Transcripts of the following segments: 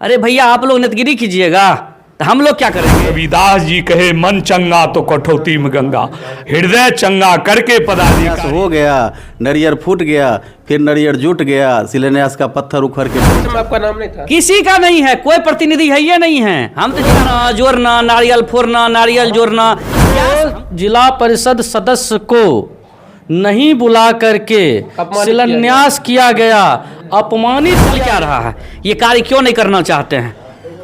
अरे भैया आप लोग नेतगिरी कीजिएगा तो हम लोग क्या करेंगे। रविदास जी कहे मन चंगा तो कठौती में गंगा, हृदय चंगा करके पदाधिकारी। हो गया, नरियर फूट गया, फिर नरियर जुट गया, शिलान्यास का पत्थर उखड़ के। आपका नाम नहीं था? किसी का नहीं है, कोई प्रतिनिधि है ये नहीं है। हम तो जोड़ना, नारियल फोड़ना, नारियल जोड़ना। जिला परिषद सदस्य को नहीं बुला करके शिलान्यास किया गया, अपमानित चल क्या रहा है, ये कार्य क्यों नहीं करना चाहते हैं,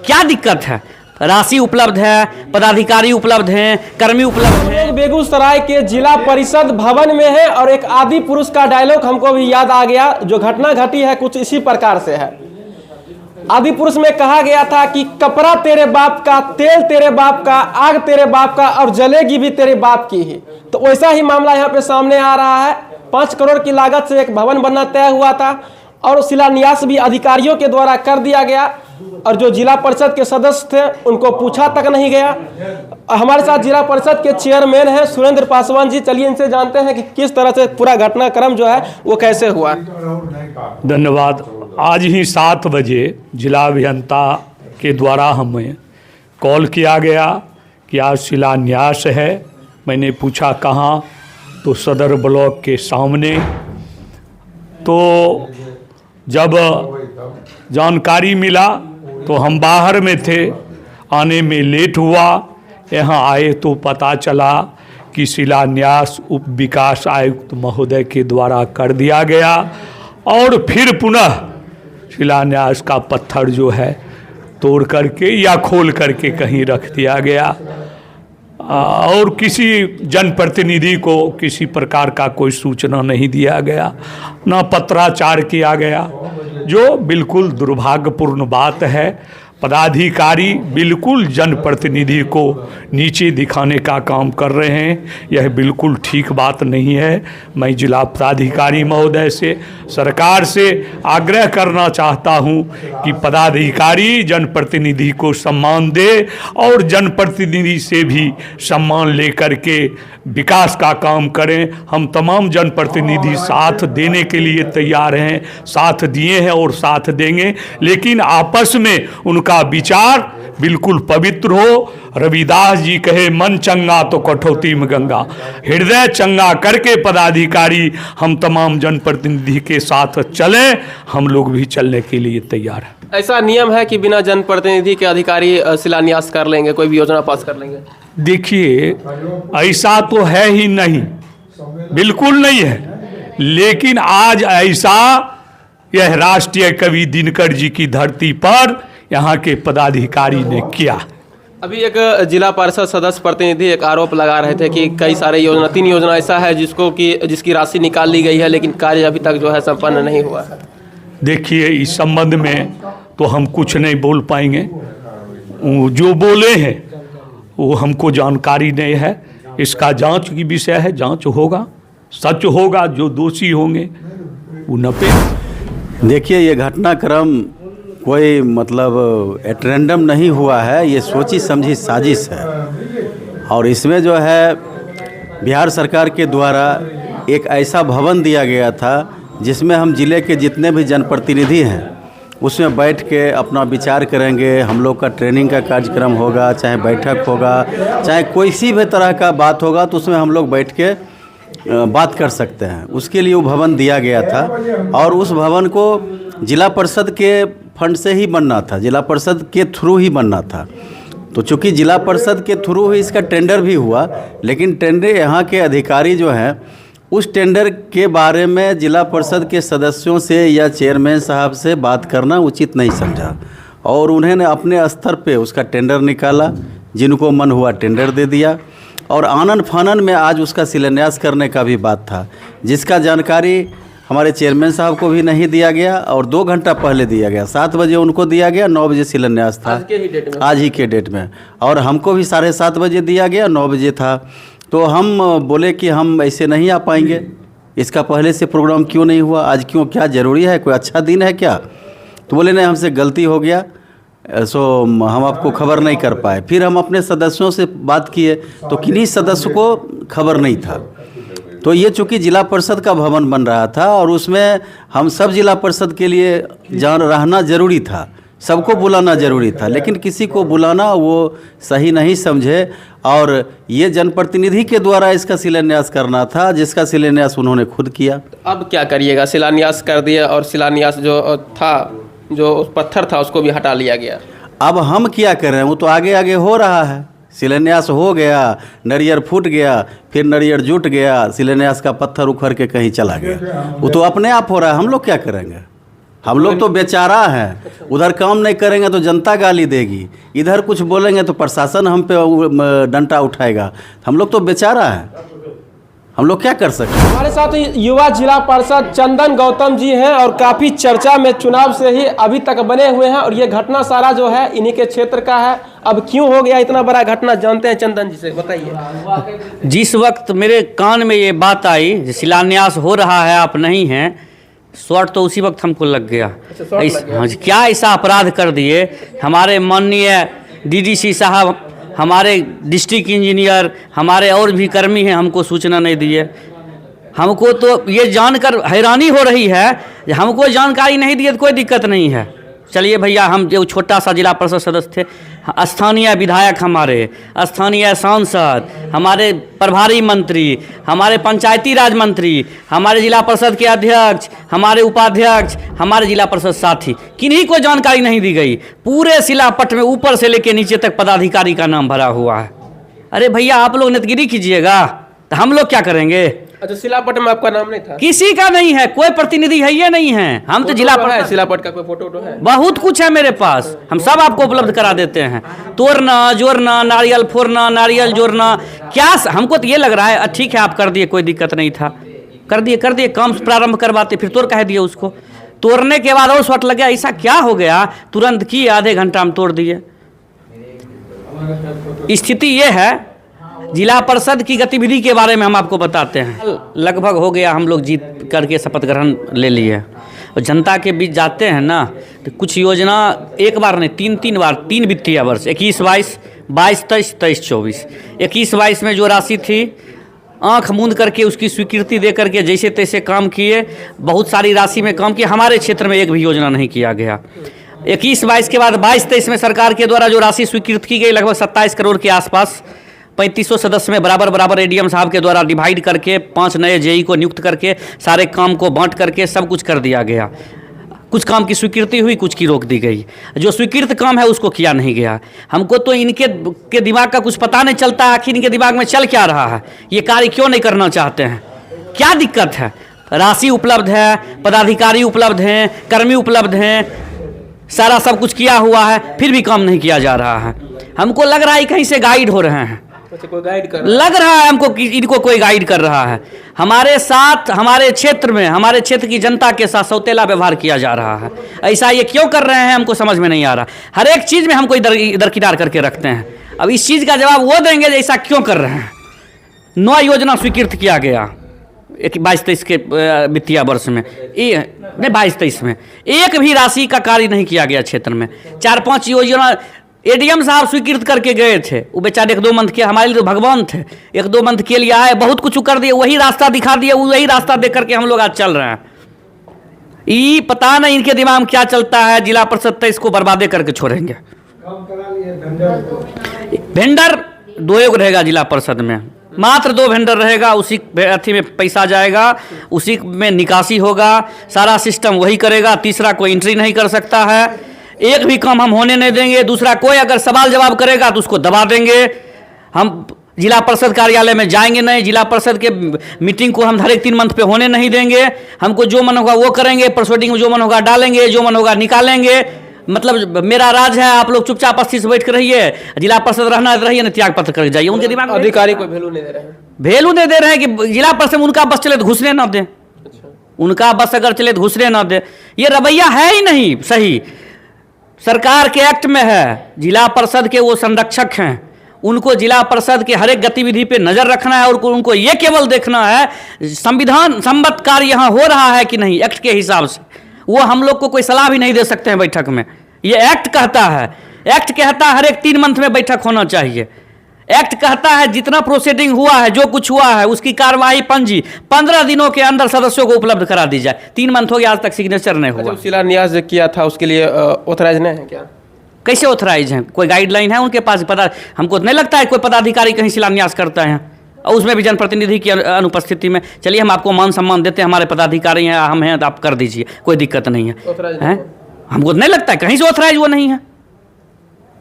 क्या दिक्कत है। राशि उपलब्ध है, पदाधिकारी उपलब्ध हैं, कर्मी उपलब्ध हैं। बेगूसराय के जिला परिषद भवन में है और एक आदि पुरुष का डायलॉग हमको भी याद आ गया। जो घटना घटी है कुछ इसी प्रकार से है। आदि पुरुष में कहा गया था कि कपड़ा तेरे बाप का, तेल तेरे बाप का, आग तेरे बाप का और जलेगी भी तेरे बाप की ही। तो वैसा ही मामला यहाँ पे सामने आ रहा है। 5 करोड़ की लागत से एक भवन बनना तय हुआ था और शिलान्यास भी अधिकारियों के द्वारा कर दिया गया और जो जिला परिषद के सदस्य थे उनको पूछा तक नहीं गया। हमारे साथ जिला परिषद के चेयरमैन हैं सुरेंद्र पासवान जी। चलिए इनसे जानते हैं कि किस तरह से पूरा घटनाक्रम जो है वो कैसे हुआ। धन्यवाद। आज ही 7 बजे जिला अभियंता के द्वारा हमें कॉल किया गया कि आज शिलान्यास है। मैंने पूछा कहाँ, तो सदर ब्लॉक के सामने। तो जब जानकारी मिला तो हम बाहर में थे, आने में लेट हुआ। यहाँ आए तो पता चला कि शिलान्यास उप विकास आयुक्त महोदय के द्वारा कर दिया गया और फिर पुनः शिलान्यास का पत्थर जो है तोड़ करके या खोल करके कहीं रख दिया गया और किसी जनप्रतिनिधि को किसी प्रकार का कोई सूचना नहीं दिया गया, ना पत्राचार किया गया, जो बिल्कुल दुर्भाग्यपूर्ण बात है। पदाधिकारी बिल्कुल जनप्रतिनिधि को नीचे दिखाने का काम कर रहे हैं, यह बिल्कुल ठीक बात नहीं है। मैं जिला पदाधिकारी महोदय से, सरकार से आग्रह करना चाहता हूं कि पदाधिकारी जनप्रतिनिधि को सम्मान दे और जनप्रतिनिधि से भी सम्मान लेकर के विकास का काम करें। हम तमाम जनप्रतिनिधि साथ देने के लिए तैयार हैं, साथ दिए हैं और साथ देंगे, लेकिन आपस में उनका विचार बिल्कुल पवित्र हो। रविदास जी कहे मन चंगा तो कठौती में गंगा, हृदय चंगा करके पदाधिकारी हम तमाम जनप्रतिनिधि के साथ चलें। हम लोग भी चलने के लिए तैयार हैं। ऐसा नियम है कि बिना जनप्रतिनिधि के अधिकारी शिलान्यास कर लेंगे, कोई भी योजना पास कर लेंगे? देखिए, ऐसा तो है ही नहीं, बिल्कुल नहीं है। लेकिन आज ऐसा यह राष्ट्रीय कवि दिनकर जी की धरती पर यहाँ के पदाधिकारी ने किया। अभी एक जिला परिषद सदस्य प्रतिनिधि एक आरोप लगा रहे थे कि कई सारे योजना, 3 योजना ऐसा है जिसकी राशि निकाल ली गई है लेकिन कार्य अभी तक जो है संपन्न नहीं हुआ है। देखिए, इस संबंध में तो हम कुछ नहीं बोल पाएंगे। जो बोले हैं वो हमको जानकारी नहीं है। इसका जांच की विषय है, जांच होगा, सच होगा, जो दोषी होंगे वो नपे। देखिए, ये घटनाक्रम कोई मतलब एट नहीं हुआ है, ये सोची समझी साजिश है। और इसमें जो है बिहार सरकार के द्वारा एक ऐसा भवन दिया गया था जिसमें हम जिले के जितने भी जनप्रतिनिधि हैं उसमें बैठ के अपना विचार करेंगे। हम लोग का ट्रेनिंग का कार्यक्रम होगा, चाहे बैठक होगा, चाहे कोई सी भी तरह का बात होगा, तो उसमें हम लोग बैठ के बात कर सकते हैं। उसके लिए वो भवन दिया गया था और उस भवन को जिला परिषद के फंड से ही बनना था, जिला परिषद के थ्रू ही बनना था। तो चूँकि जिला परिषद के थ्रू ही इसका टेंडर भी हुआ, लेकिन टेंडर यहाँ के अधिकारी जो हैं उस टेंडर के बारे में जिला परिषद के सदस्यों से या चेयरमैन साहब से बात करना उचित नहीं समझा और उन्होंने अपने स्तर पे उसका टेंडर निकाला, जिनको मन हुआ टेंडर दे दिया और आनन फानन में आज उसका शिलान्यास करने का भी बात था, जिसका जानकारी हमारे चेयरमैन साहब को भी नहीं दिया गया और 2 घंटा पहले दिया गया। 7 बजे उनको दिया गया, 9 बजे शिलान्यास था आज ही के डेट में, और हमको भी 7:30 बजे दिया गया, 9 बजे था। तो हम बोले कि हम ऐसे नहीं आ पाएंगे, इसका पहले से प्रोग्राम क्यों नहीं हुआ, आज क्यों, क्या ज़रूरी है, कोई अच्छा दिन है क्या? तो बोले नहीं, हमसे गलती हो गया, सो हम आपको खबर नहीं कर पाए। फिर हम अपने सदस्यों से बात किए तो किन्हीं सदस्य को खबर नहीं था। तो ये चूँकि जिला परिषद का भवन बन रहा था और उसमें हम सब जिला परिषद के लिए रहना ज़रूरी था, सबको बुलाना जरूरी था, लेकिन किसी को बुलाना वो सही नहीं समझे और ये जनप्रतिनिधि के द्वारा इसका शिलान्यास करना था, जिसका शिलान्यास उन्होंने खुद किया। अब क्या करिएगा? शिलान्यास कर दिया और शिलान्यास जो था, जो पत्थर था, उसको भी हटा लिया गया। अब हम क्या कर रहे हैं? वो तो आगे आगे हो रहा है। शिलान्यास हो गया, नारियल फूट गया, फिर नारियल जुट गया, शिलान्यास का पत्थर उखड़ के कहीं चला गया। वो तो अपने आप हो रहा है, हम लोग क्या करेंगे? हम लोग तो बेचारा हैं। उधर काम नहीं करेंगे तो जनता गाली देगी, इधर कुछ बोलेंगे तो प्रशासन हम पे डंडा उठाएगा। हम लोग तो बेचारा हैं, हम लोग क्या कर सकते हैं? हमारे साथ युवा जिला पार्षद चंदन गौतम जी हैं और काफ़ी चर्चा में चुनाव से ही अभी तक बने हुए हैं और ये घटना सारा जो है इन्हीं के क्षेत्र का है। अब क्यों हो गया इतना बड़ा घटना, जानते हैं चंदन जी से, बताइए। जिस वक्त मेरे कान में ये बात आई शिलान्यास हो रहा है, आप नहीं हैं, शॉट तो उसी वक्त हमको लग गया। हाँ जी, क्या ऐसा अपराध कर दिए हमारे माननीय डीडीसी साहब, हमारे डिस्ट्रिक्ट इंजीनियर, हमारे और भी कर्मी हैं, हमको सूचना नहीं दिए। हमको तो ये जानकर हैरानी हो रही है, हमको जानकारी नहीं दिए तो कोई दिक्कत नहीं है। चलिए भैया, हम जो छोटा सा जिला परिषद सदस्य थे, स्थानीय विधायक, हमारे स्थानीय सांसद, हमारे प्रभारी मंत्री, हमारे पंचायती राज मंत्री, हमारे जिला परिषद के अध्यक्ष, हमारे उपाध्यक्ष, हमारे जिला परिषद साथी, किन्हीं को जानकारी नहीं दी गई। पूरे शिलापट में ऊपर से लेकर नीचे तक पदाधिकारी का नाम भरा हुआ है। अरे भैया, आप लोग नेतगिरी कीजिएगा तो हम लोग क्या करेंगे? अच्छा, शिलापट में आपका नाम नहीं था? किसी का नहीं है, कोई प्रतिनिधि है ये नहीं है। हम तो जिला है, शिलापट का कोई फोटो है? बहुत कुछ है मेरे पास, हम सब आपको उपलब्ध करा देते हैं। तोड़ना, जोड़ना, नारियल फोड़ना, नारियल जोड़ना, क्या हमको तो ये लग रहा है ठीक है आप कर दिए, कोई दिक्कत नहीं था, कर दिए, काम प्रारंभ करवाते, फिर तोड़ कह दिए उसको। तोड़ने के बाद और शॉट लग गया, ऐसा क्या हो गया? तुरंत किए, आधे घंटा में तोड़ दिए। स्थिति ये है। जिला परिषद की गतिविधि के बारे में हम आपको बताते हैं। लगभग हो गया, हम लोग जीत करके शपथ ग्रहण ले लिए और जनता के बीच जाते हैं ना, तो कुछ योजना एक बार नहीं, तीन बार, 3 वित्तीय वर्ष 21-22, 22-23, 23-24। 21-22 में जो राशि थी, आंख मूंद करके उसकी स्वीकृति दे करके जैसे तैसे काम किए, बहुत सारी राशि में काम किए। हमारे क्षेत्र में एक भी योजना नहीं किया गया। 21-22 के बाद 22-23 में सरकार के द्वारा जो राशि स्वीकृत की गई, लगभग 27 करोड़ के आसपास, 3500 सदस्य में बराबर एडीएम साहब के द्वारा डिवाइड करके 5 नए जेई को नियुक्त करके सारे काम को बांट करके सब कुछ कर दिया गया। कुछ काम की स्वीकृति हुई, कुछ की रोक दी गई। जो स्वीकृत काम है उसको किया नहीं गया। हमको तो इनके के दिमाग का कुछ पता नहीं चलता, आखिर इनके दिमाग में चल क्या रहा है, ये कार्य क्यों नहीं करना चाहते हैं, क्या दिक्कत है? राशि उपलब्ध है, पदाधिकारी उपलब्ध हैं, कर्मी उपलब्ध हैं, सारा सब कुछ किया हुआ है, फिर भी काम नहीं किया जा रहा है। हमको लग रहा है कहीं से गाइड हो रहे हैं, कोई गाइड कर लग रहा है हमको कि इनको कोई गाइड कर रहा है। हमारे साथ, हमारे क्षेत्र में, हमारे क्षेत्र की जनता के साथ सौतेला व्यवहार किया जा रहा है। ऐसा ये क्यों कर रहे हैं हमको समझ में नहीं आ रहा। हर एक चीज़ में हमको इधर किनार करके रखते हैं। अब इस चीज़ का जवाब वो देंगे ऐसा क्यों कर रहे हैं। 9 योजना स्वीकृत किया गया 22-23 के वित्तीय वर्ष में, नहीं 22-23 में एक भी राशि का कार्य नहीं किया गया क्षेत्र में। 4-5 योजना एडीएम साहब स्वीकृत करके गए थे, वो बेचारे 1-2 मंथ के हमारे लिए तो भगवान थे। 1-2 मंथ के लिए आए, बहुत कुछ कर दिए, वही रास्ता दिखा दिए, वही रास्ता देख करके हम लोग आज चल रहे हैं। ये पता नहीं इनके दिमाग में क्या चलता है। जिला परिषद तो इसको बर्बादे करके छोड़ेंगे। वेंडर 2 रहेगा जिला परिषद में, मात्र 2 वेंडर रहेगा, उसी अथी में पैसा जाएगा, उसी में निकासी होगा, सारा सिस्टम वही करेगा। तीसरा कोई एंट्री नहीं कर सकता है, एक भी काम हम होने नहीं देंगे। दूसरा कोई अगर सवाल जवाब करेगा तो उसको दबा देंगे। हम जिला परिषद कार्यालय में जाएंगे नहीं, जिला परिषद के मीटिंग को हम हर एक 3 मंथ पे होने नहीं देंगे। हमको जो मन होगा वो करेंगे, प्रोसीडिंग में जो मन होगा डालेंगे, जो मन होगा निकालेंगे। मतलब मेरा राज है, आप लोग चुपचाप 80 से बैठ कर रहिए, जिला परिषद रहना रहिए, न त्याग पत्र कर जाइए। उनके दिमाग में अधिकारी को वैल्यू नहीं दे रहे हैं, वैल्यू नहीं दे रहे हैं कि जिला परिषद उनका बस चले तो घुसने ना दे, उनका बस अगर चले तो घुसने ना दे। ये रवैया है ही नहीं सही। सरकार के एक्ट में है, जिला परिषद के वो संरक्षक हैं, उनको जिला परिषद के हर एक गतिविधि पे नज़र रखना है और उनको ये केवल देखना है संविधान सम्मत कार्य यहाँ हो रहा है कि नहीं एक्ट के हिसाब से। वो हम लोग को कोई सलाह भी नहीं दे सकते हैं बैठक में। ये एक्ट कहता है, एक्ट कहता है हर एक 3 मंथ में बैठक होना चाहिए। एक्ट कहता है जितना प्रोसीडिंग हुआ है, जो कुछ हुआ है, उसकी कार्रवाई पंजी 15 दिनों के अंदर सदस्यों को उपलब्ध करा दी जाए। 3 मंथ हो गया, आज तक सिग्नेचर नहीं हुआ। शिलान्यास जो किया था उसके लिए ऑथराइज नहीं है क्या? कैसे ऑथराइज हैं? कोई गाइडलाइन है उनके पास? पता हमको नहीं लगता है कोई पदाधिकारी कहीं शिलान्यास करता है, और उसमें भी जनप्रतिनिधि की अनुपस्थिति में। चलिए हम आपको मान सम्मान देते हैं, हमारे पदाधिकारी हैं, हम हैं, तो आप कर दीजिए, कोई दिक्कत नहीं है। हमको नहीं लगता है कहीं से ऑथराइज वो नहीं है,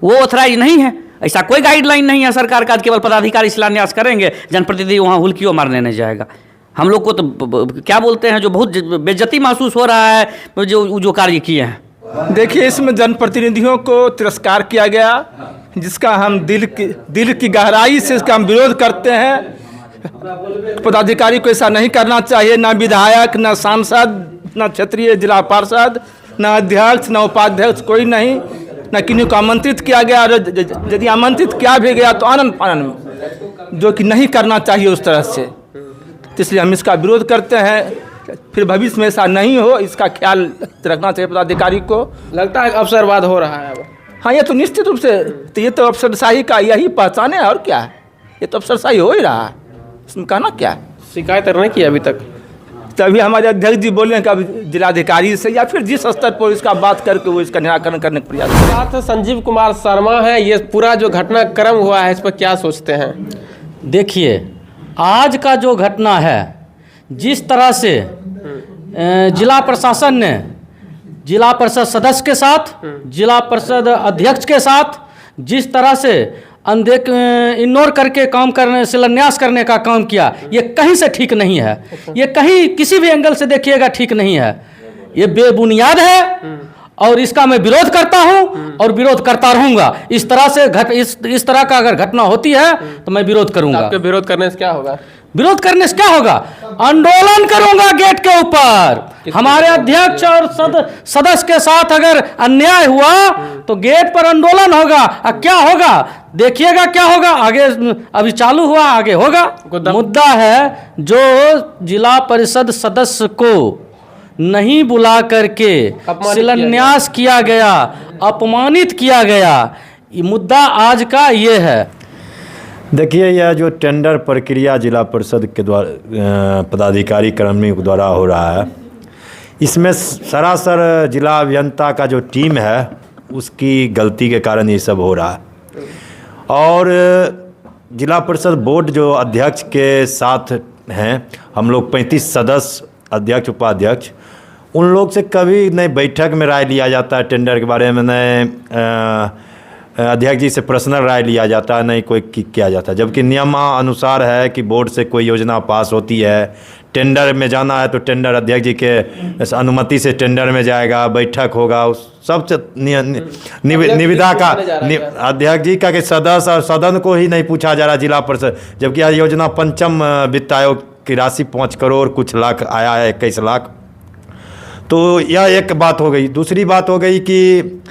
वो ऑथराइज नहीं है। ऐसा कोई गाइडलाइन नहीं है सरकार का, केवल पदाधिकारी शिलान्यास करेंगे, जनप्रतिनिधि वहाँ हुल्कियों मारने नहीं जाएगा। हम लोग को तो क्या बोलते हैं, जो बहुत बेइज्जती महसूस हो रहा है जो कार्य किए हैं। देखिए, इसमें जनप्रतिनिधियों को तिरस्कार किया गया, जिसका हम दिल की गहराई से इसका हम विरोध करते हैं। पदाधिकारी को ऐसा नहीं करना चाहिए, ना विधायक, ना सांसद, ना क्षेत्रीय जिला पार्षद, ना अध्यक्ष, ना उपाध्यक्ष, कोई नहीं, ना किन्हीं को आमंत्रित किया गया। यदि आमंत्रित किया भी गया तो आनंद फानंद में, जो कि नहीं करना चाहिए उस तरह से। तो इसलिए हम इसका विरोध करते हैं। फिर भविष्य में ऐसा नहीं हो, इसका ख्याल रखना चाहिए पदाधिकारी को। लगता है अवसरवाद हो रहा है अब। हाँ, ये तो निश्चित रूप से, तो ये तो अफसरशाही का यही पहचान है, और क्या है, ये तो अफसरशाही हो ही रहा है, इसमें कहना क्या है। शिकायत नहीं की अभी तक? तभी हमारे अध्यक्ष जी बोले कि अब जिलाधिकारी से या फिर जिस स्तर पर इसका बात करके वो इसका निराकरण करने का प्रयास करें। साथ संजीव कुमार शर्मा है, ये पूरा जो घटनाक्रम हुआ है इस पर क्या सोचते हैं? देखिए, आज का जो घटना है, जिस तरह से जिला प्रशासन ने जिला परिषद सदस्य के साथ, जिला परिषद अध्यक्ष के साथ जिस तरह से इग्नोर करके काम करने, शिलान्यास करने का काम किया, ये कहीं से ठीक नहीं है। ये कहीं किसी भी एंगल से देखिएगा ठीक नहीं है, ये बेबुनियाद है, और इसका मैं विरोध करता हूं और विरोध करता रहूंगा। इस तरह से इस तरह का अगर घटना होती है तो मैं विरोध करूंगा। आपके विरोध करने से क्या होगा? विरोध करने से क्या होगा? आंदोलन करूंगा गेट के ऊपर। हमारे अध्यक्ष और सदस्य के साथ अगर अन्याय हुआ तो गेट पर आंदोलन होगा। अब क्या होगा देखिएगा, क्या होगा आगे, अभी चालू हुआ, आगे होगा। मुद्दा है जो जिला परिषद सदस्य को नहीं बुला करके शिलान्यास किया गया, अपमानित किया गया, ये मुद्दा आज का ये है। देखिए, यह जो टेंडर प्रक्रिया जिला परिषद के द्वारा पदाधिकारी कर्मियों के द्वारा हो रहा है, इसमें सरासर जिला अभियंता का जो टीम है उसकी गलती के कारण ये सब हो रहा है। और जिला परिषद बोर्ड जो अध्यक्ष के साथ हैं, हम लोग 35 सदस्य, अध्यक्ष उपाध्यक्ष, उन लोग से कभी नहीं बैठक में राय लिया जाता है टेंडर के बारे में, नहीं अध्यक्ष जी से पर्सनल राय लिया जाता है, नहीं कोई किया जाता है। जबकि नियमानुसार है कि बोर्ड से कोई योजना पास होती है, टेंडर में जाना है तो टेंडर अध्यक्ष जी के अनुमति से टेंडर में जाएगा, बैठक होगा, सबसे निविदा का अध्यक्ष जी का के सदस्य और सदन को ही नहीं पूछा जा रहा जिला परिषद। जबकि यह योजना पंचम वित्त आयोग की राशि 5 करोड़ कुछ लाख आया है, 21 लाख। तो यह एक बात हो गई। दूसरी बात हो गई कि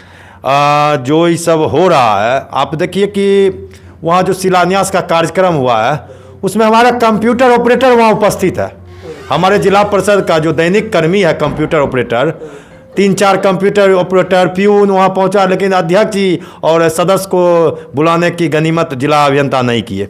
जो ये सब हो रहा है, आप देखिए कि वहाँ जो शिलान्यास का कार्यक्रम हुआ है उसमें हमारा कंप्यूटर ऑपरेटर वहाँ उपस्थित है। हमारे जिला परिषद का जो दैनिक कर्मी है computer operator, 3-4 computer operator, peon वहाँ पहुँचा, लेकिन अध्यक्ष जी और सदस्य को बुलाने की गनीमत जिला अभियंता नहीं किए।